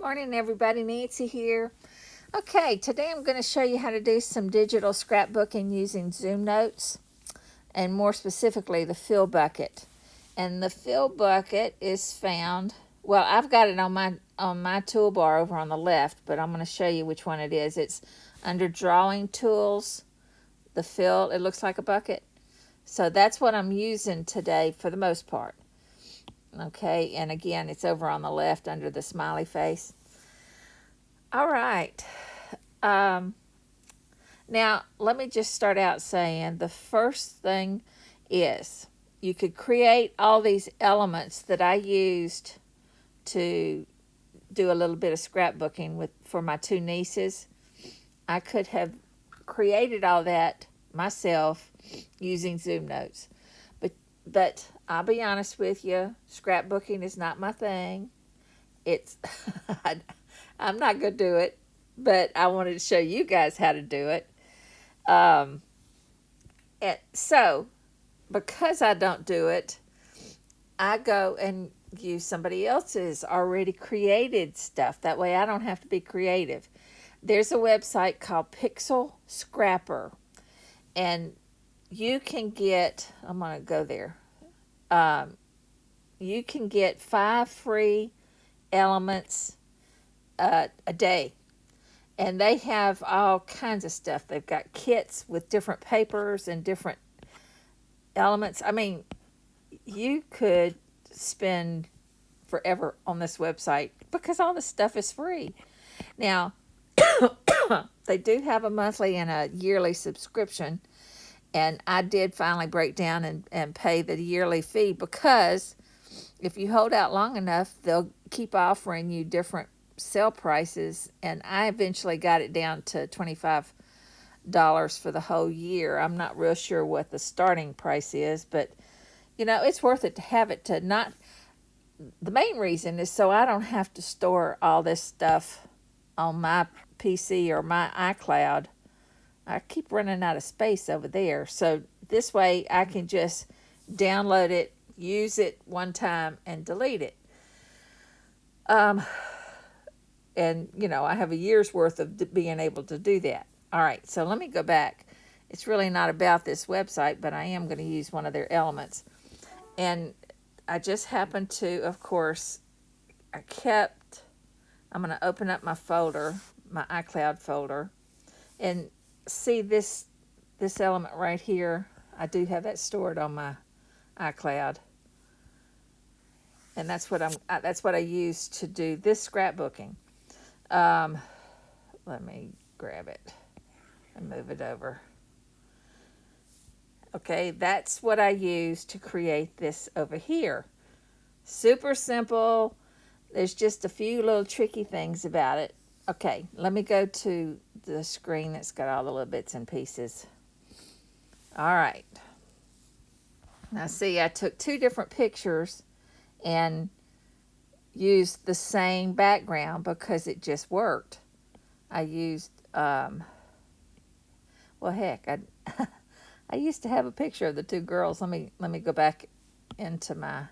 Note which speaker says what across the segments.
Speaker 1: Morning everybody, Nancy here. Okay, today I'm going to show you how to do some digital scrapbooking using ZoomNotes, and more specifically the fill bucket. And the fill bucket is found, well, I've got it on my toolbar over on the left, but I'm going to show you which one it is. It's under drawing tools, the fill, it looks like a bucket. So that's what I'm using today for the most part. Okay, and again, it's over on the left under the smiley face. All right. Now, let me just start out saying the first thing is you could create all these elements that I used to do a little bit of scrapbooking for my two nieces. I could have created all that myself using ZoomNotes. But I'll be honest with you, scrapbooking is not my thing. It's I'm not going to do it, but I wanted to show you guys how to do it. And so, because I don't do it, I go and use somebody else's already created stuff. That way I don't have to be creative. There's a website called Pixel Scrapper, and you can get, I'm going to go there. You can get 5 free elements a day, and they have all kinds of stuff. They've got kits with different papers and different elements. I mean, you could spend forever on this website because all this stuff is free. Now, they do have a monthly and a yearly subscription, and I did finally break down and pay the yearly fee, because if you hold out long enough, they'll keep offering you different sale prices, and I eventually got it down to $25 for the whole year. I'm not real sure what the starting price is, but you know, it's worth it to have it. To not, the main reason is so I don't have to store all this stuff on my PC or my iCloud. I keep running out of space over there, so this way I can just download it, use it one time, and delete it. And, you know, I have a year's worth of being able to do that. All right, so let me go back. It's really not about this website, but I am going to use one of their elements. And I just happened to, of course, I'm going to open up my folder, my iCloud folder, and see this element right here. I do have that stored on my iCloud. And that's what I use to do this scrapbooking. Let me grab it and move it over. Okay, that's what I use to create this over here. Super simple. There's just a few little tricky things about it. Okay, let me go to the screen that's got all the little bits and pieces. All right. Now see, I took 2 different pictures and used the same background because it just worked. I used, well, heck, I used to have a picture of the 2 girls. Let me go back into my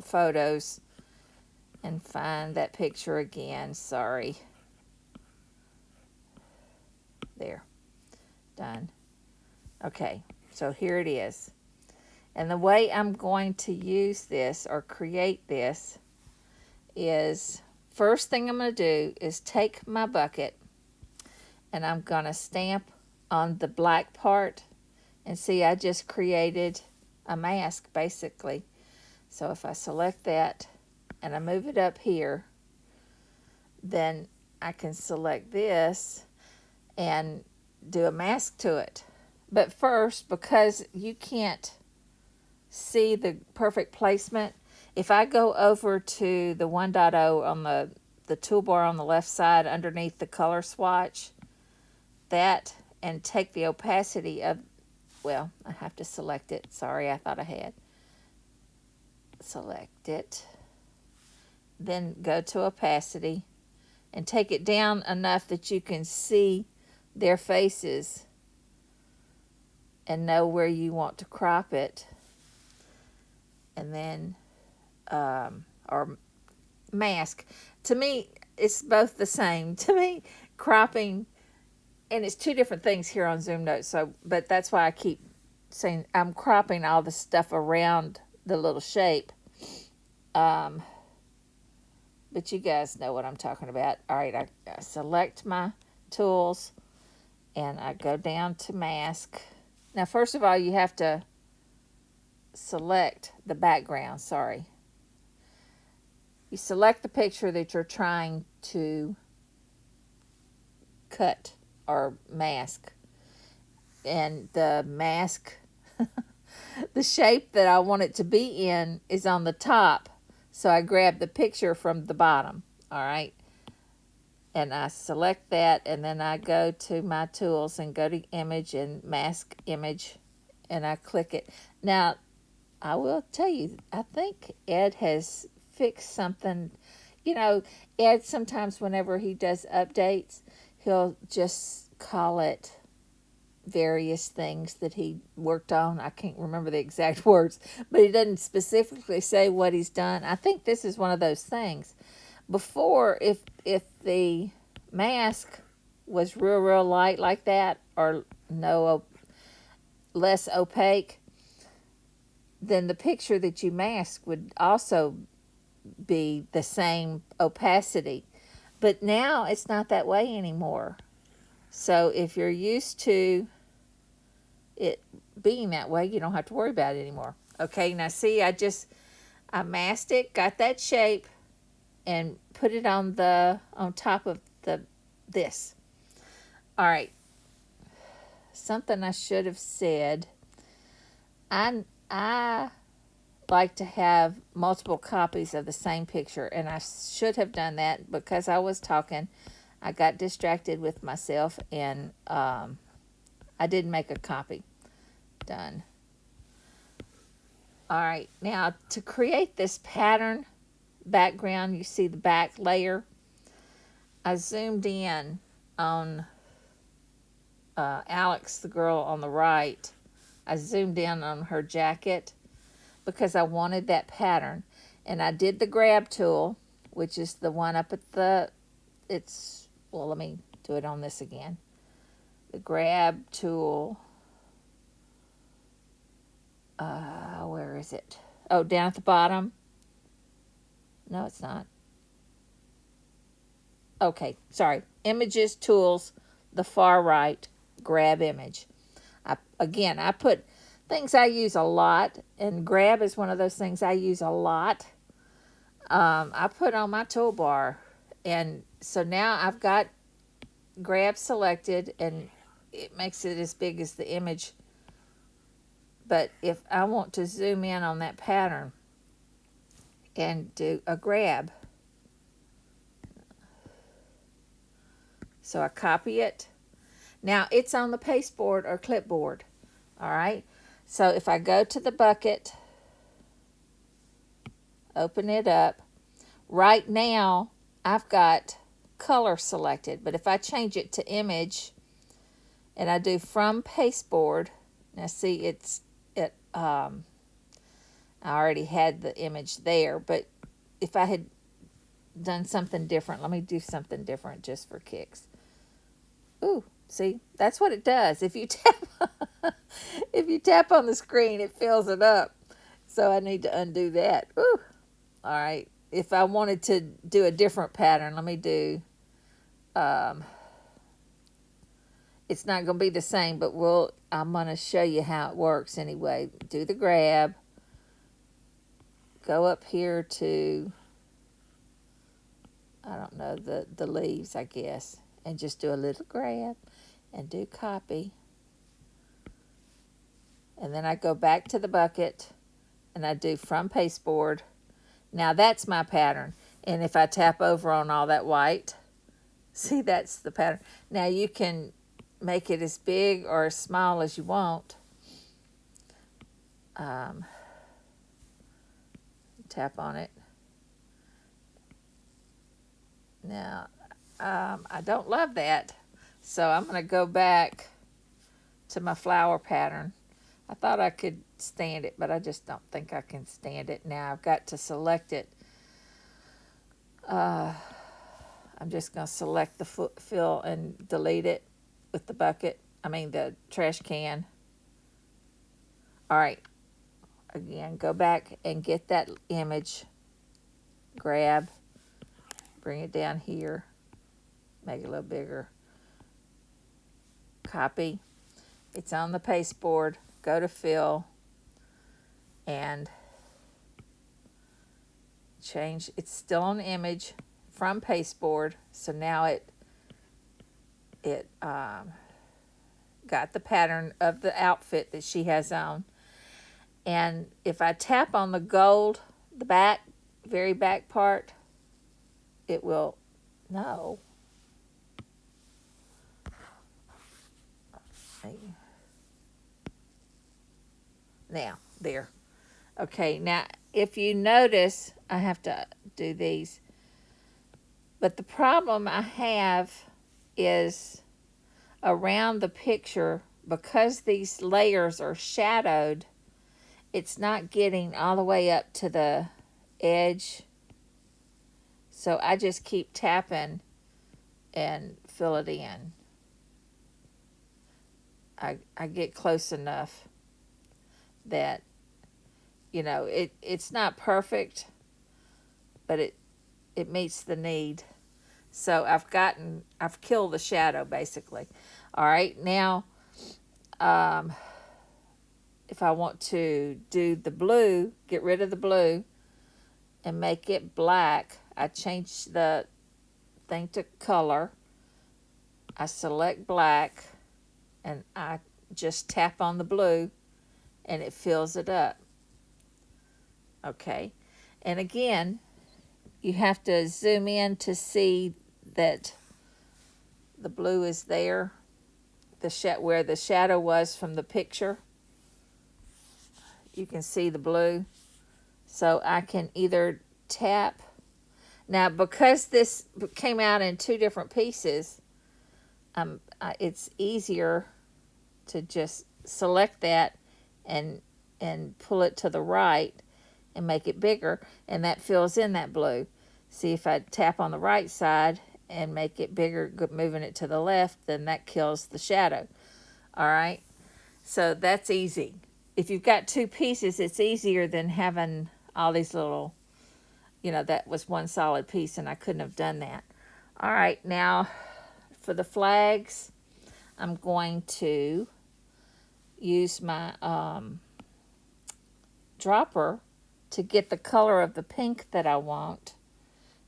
Speaker 1: photos and find that picture again. Sorry. There. Done. Okay, so here it is. And the way I'm going to use this or create this is, first thing I'm going to do is take my bucket and I'm going to stamp on the black part. And see, I just created a mask basically. So if I select that and I move it up here, then I can select this and do a mask to it. But first, because you can't see the perfect placement, if I go over to the 1.0 on the toolbar on the left side underneath the color swatch, that, and take the opacity of, well, I have to select it. Sorry, I thought I had. Select it. Then go to opacity and take it down enough that you can see their faces and know where you want to crop it. And then or mask. To me, it's both the same. To me, cropping, and it's two different things here on ZoomNotes. So, but that's why I keep saying I'm cropping all the stuff around the little shape. Um, but you guys know what I'm talking about. All right, I select my tools and I go down to mask. Now, first of all, you have to select the background. Sorry. You select the picture that you're trying to cut or mask. And the mask, the shape that I want it to be in is on the top. So I grab the picture from the bottom. All right. And I select that, and then I go to my tools and go to image and mask image, and I click it. Now, I will tell you, I think Ed has fixed something. You know, Ed sometimes whenever he does updates, he'll just call it various things that he worked on. I can't remember the exact words, but he doesn't specifically say what he's done. I think this is one of those things. Before, if the mask was real light like that, or less opaque, then the picture that you mask would also be the same opacity. But now it's not that way anymore. So if you're used to it being that way, you don't have to worry about it anymore. Okay, now see, I masked it, got that shape, and put it on top of this. All right. Something I should have said. I like to have multiple copies of the same picture, and I should have done that because I was talking. I got distracted with myself, and I didn't make a copy. Done. All right. Now, to create this pattern background, you see the back layer. I zoomed in on Alex, the girl on the right. I zoomed in on her jacket because I wanted that pattern. And I did the grab tool, which is the one up at well, let me do it on this again. The grab tool, where is it? Oh, down at the bottom. No, it's not. Okay, sorry. Images, tools, the far right, grab image. I put things I use a lot, and grab is one of those things I use a lot. I put on my toolbar, and so now I've got grab selected, and it makes it as big as the image. But if I want to zoom in on that pattern and do a grab, so I copy it. Now it's on the pasteboard or clipboard. All right. So if I go to the bucket, open it up, right now I've got color selected. But if I change it to image and I do from pasteboard, now see I already had the image there. But if I had done something different, let me do something different just for kicks. Ooh, see, that's what it does. If you tap on the screen, it fills it up. So I need to undo that. Ooh. All right. If I wanted to do a different pattern, let me do. It's not going to be the same, but I'm going to show you how it works anyway. Do the grab. Go up here to, I don't know, the leaves, I guess. And just do a little grab and do copy. And then I go back to the bucket and I do from pasteboard. Now that's my pattern. And if I tap over on all that white, see, that's the pattern. Now you can make it as big or as small as you want. Tap on it. Now, I don't love that. So I'm going to go back to my flower pattern. I thought I could stand it, but I just don't think I can stand it. Now I've got to select it. I'm just going to select the fill and delete it with the bucket. I mean the trash can. All right. Again, go back and get that image. Grab. Bring it down here. Make it a little bigger. Copy. It's on the pasteboard. Go to fill and change. It's still on image from pasteboard. So now it got the pattern of the outfit that she has on. And if I tap on the gold, the back, very back part, it will, no. Now, there. Okay, now if you notice, I have to do these. But the problem I have is around the picture, because these layers are shadowed, it's not getting all the way up to the edge. So I just keep tapping and fill it in. I get close enough that, you know, it's not perfect, but it meets the need. So I've killed the shadow basically. All right, now if I want to do the blue, get rid of the blue and make it black, I change the thing to color. I select black and I just tap on the blue and it fills it up. Okay, and again, you have to zoom in to see that the blue is there, where the shadow was from the picture. You can see the blue. So I can either tap. Now, because this came out in two different pieces, it's easier to just select that and pull it to the right and make it bigger, and that fills in that blue. See, if I tap on the right side and make it bigger, moving it to the left, then that kills the shadow. All right, so that's easy. If you've got two pieces, it's easier than having all these little, that was one solid piece and I couldn't have done that. All right, now for the flags, I'm going to use my dropper to get the color of the pink that I want.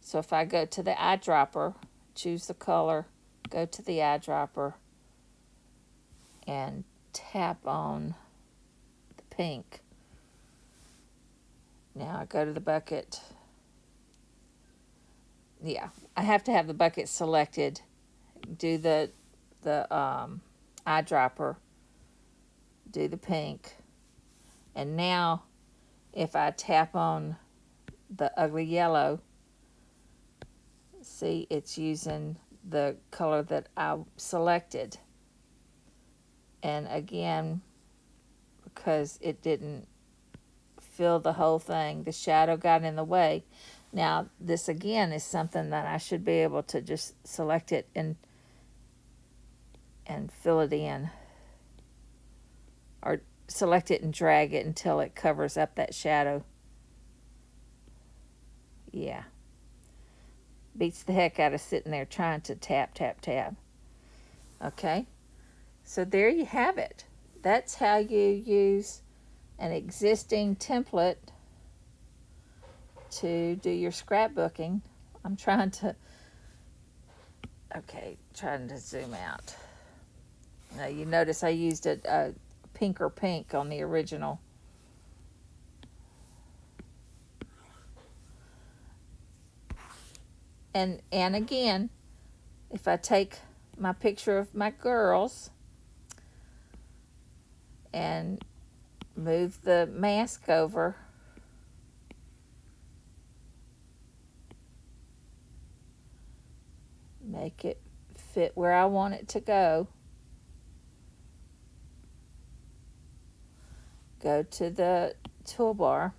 Speaker 1: So if I go to the eyedropper, choose the color, go to the eyedropper, and tap on the pink. Now I go to the bucket. Yeah, I have to have the bucket selected. Do the eyedropper. Do the pink. And now if I tap on the ugly yellow, see, it's using the color that I selected. And again, because it didn't fill the whole thing, the shadow got in the way. Now, this again is something that I should be able to just select it and fill it in. Or select it and drag it until it covers up that shadow. Yeah. Beats the heck out of sitting there trying to tap, tap, tap. Okay. So there you have it. That's how you use an existing template to do your scrapbooking. I'm trying to zoom out. Now you notice I used a pinker pink on the original. And again, if I take my picture of my girls and move the mask over, make it fit where I want it to go. go to the toolbar,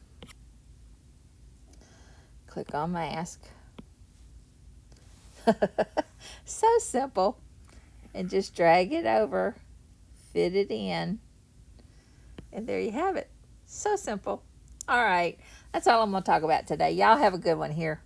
Speaker 1: click on mask. So simple. And just drag it over, fit it in, and there you have it. So simple. All right, that's all I'm going to talk about today. Y'all have a good one here.